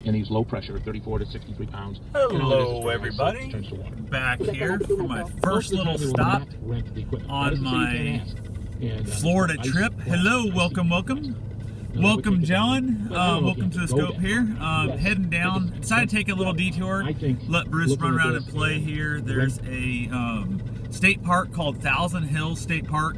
And he's low pressure, 34 to 63 pounds. Hello, everybody. Back here for my first little stop on my Florida trip. Hello, welcome. Welcome, John. Welcome to the scope here. Heading down. Decided to take a little detour. Let Bruce run around and play here. There's a state park called Thousand Hills State Park.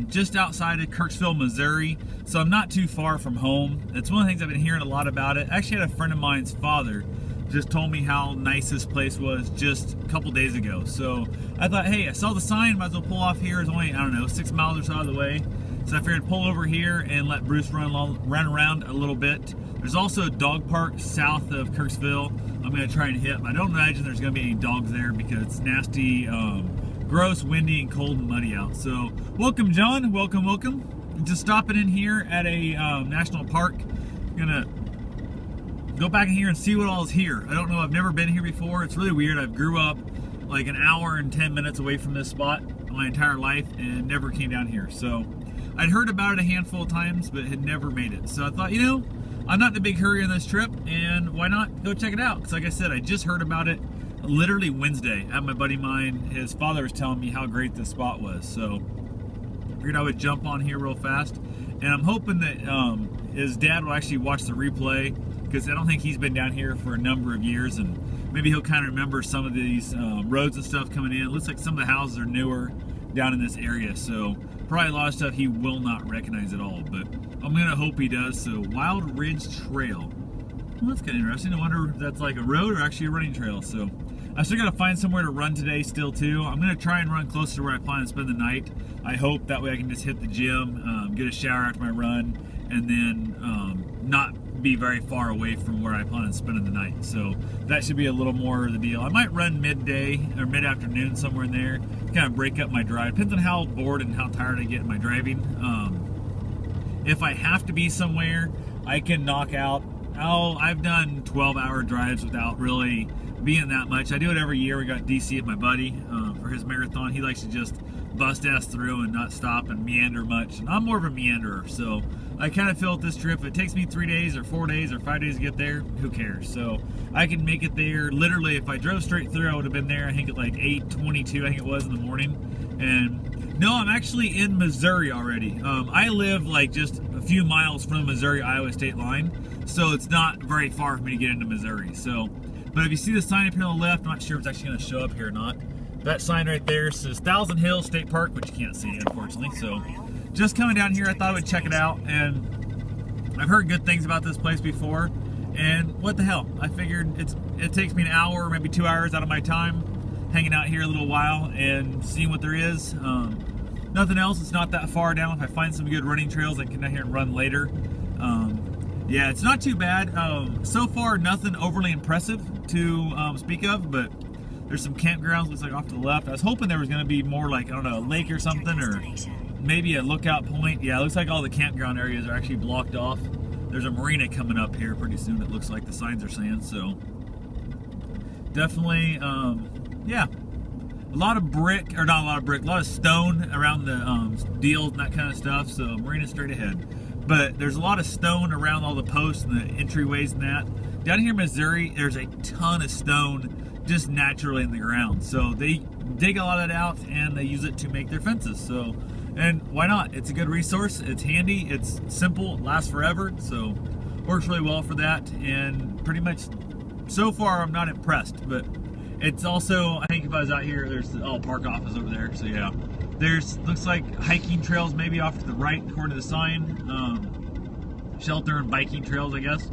Just outside of Kirksville, Missouri, so I'm not too far from home. It's one of the things I've been hearing a lot about it. I actually had a friend of mine's father just told me how nice this place was just a couple days ago. So I thought, hey, I saw the sign, might as well pull off here. It's only, I don't know, 6 miles or so out of the way. So I figured pull over here and let Bruce run around a little bit. There's also a dog park south of Kirksville I'm going to try and hit, but I don't imagine there's going to be any dogs there because it's nasty, gross, windy, and cold and muddy out. So welcome, John. Welcome. Just stopping in here at a national park. Gonna go back in here and see what all is here. I don't know, I've never been here before. It's really weird. I grew up like an hour and 10 minutes away from this spot my entire life and never came down here. So I'd heard about it a handful of times but had never made it. So I thought, you know, I'm not in a big hurry on this trip and why not go check it out? Because like I said, I just heard about it literally Wednesday. I had my buddy mine, his father was telling me how great this spot was. So I figured I would jump on here real fast. And I'm hoping that his dad will actually watch the replay because I don't think he's been down here for a number of years, and maybe he'll kind of remember some of these roads and stuff coming in. It looks like some of the houses are newer down in this area, so probably a lot of stuff he will not recognize at all, but I'm gonna hope he does. So Wild Ridge Trail. Well, that's kind of interesting. I wonder if that's like a road or actually a running trail. So I still gotta find somewhere to run today still too. I'm gonna try and run closer to where I plan to spend the night. I hope that way I can just hit the gym, get a shower after my run, and then not be very far away from where I plan on spending the night. So that should be a little more of the deal. I might run midday or mid-afternoon somewhere in there, kind of break up my drive. Depends on how bored and how tired I get in my driving. If I have to be somewhere, I can knock out, I've done 12-hour drives without really being that much. I do it every year. We got DC at my buddy for his marathon. He likes to just bust ass through and not stop and meander much. And I'm more of a meanderer, so I kind of feel with this trip, if it takes me 3 days or 4 days or 5 days to get there, who cares? So I can make it there. Literally, if I drove straight through, I would have been there, I think at like 8:22, I think it was in the morning. And no, I'm actually in Missouri already. I live like just a few miles from the Missouri-Iowa state line, so it's not very far for me to get into Missouri. So, but if you see the sign up here on the left, I'm not sure if it's actually going to show up here or not. That sign right there says Thousand Hills State Park, which you can't see, unfortunately. So just coming down here, I thought I would check it out, and I've heard good things about this place before, and what the hell, I figured it takes me an hour, maybe 2 hours out of my time hanging out here a little while and seeing what there is. Nothing else, it's not that far down. If I find some good running trails, I can come down here and run later. Yeah, it's not too bad. So far, nothing overly impressive to speak of, but there's some campgrounds, looks like off to the left. I was hoping there was going to be more like, I don't know, a lake or something, or maybe a lookout point. Yeah, it looks like all the campground areas are actually blocked off. There's a marina coming up here pretty soon, it looks like the signs are saying. So definitely, yeah, a lot of brick, or not a lot of brick, a lot of stone around the deals and that kind of stuff. So marina straight ahead. But there's a lot of stone around all the posts and the entryways and that. Down here in Missouri, there's a ton of stone just naturally in the ground. So they dig a lot of that out and they use it to make their fences. So, and why not? It's a good resource. It's handy. It's simple. It lasts forever. So works really well for that. And pretty much so far, I'm not impressed, but it's also, I think if I was out here, there's the park office over there. So yeah, there's, looks like hiking trails maybe off to the right according to the sign. Shelter and biking trails, I guess.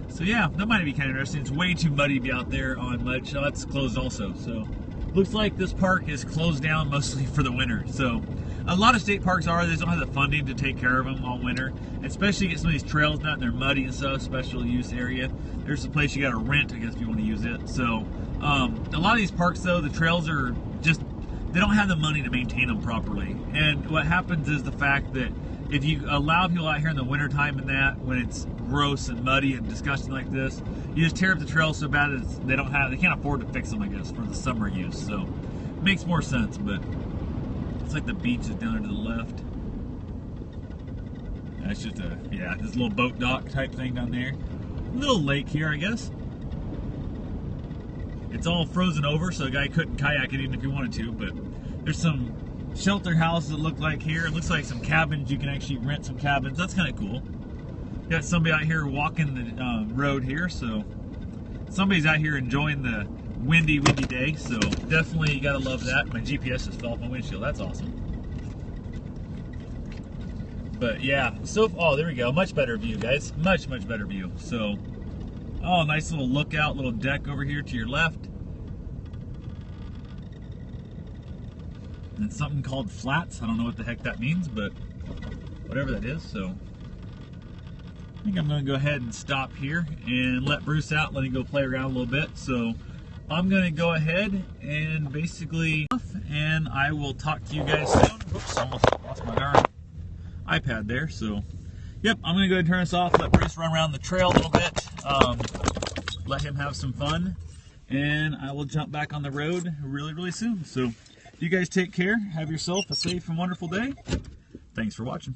So yeah, that might be kind of interesting. It's way too muddy to be out there on mud. So that's closed also. So looks like this park is closed down mostly for the winter. So a lot of state parks are, they just don't have the funding to take care of them all winter. Especially get some of these trails out and they're muddy and stuff, special use area. There's a place you gotta rent, I guess, if you want to use it. So a lot of these parks though, the trails are just, they don't have the money to maintain them properly. And what happens is the fact that if you allow people out here in the wintertime and that, when it's gross and muddy and disgusting like this, you just tear up the trails so bad that they can't afford to fix them, I guess, for the summer use. So it makes more sense, but it's like the beach is down to the left. That's just a, yeah, this little boat dock type thing down there. little lake here, I guess. It's all frozen over, so a guy couldn't kayak it even if he wanted to, but there's some shelter houses that look like here. It looks like some cabins. You can actually rent some cabins. That's kind of cool. Got somebody out here walking the road here, so somebody's out here enjoying the windy day, so definitely you gotta love that. My GPS just fell off my windshield. That's awesome. But yeah, so, oh, there we go. Much better view, guys. Much better view. So, oh, nice little lookout, little deck over here to your left. And something called flats. I don't know what the heck that means, but whatever that is. So I think I'm going to go ahead and stop here and let Bruce out, let him go play around a little bit. So I'm going to go ahead and basically, and I will talk to you guys soon. Oops, almost lost my darn iPad there. So yep, I'm going to go ahead and turn this off, let Bruce run around the trail a little bit, let him have some fun, and I will jump back on the road really soon. So you guys take care, have yourself a safe and wonderful day. Thanks for watching.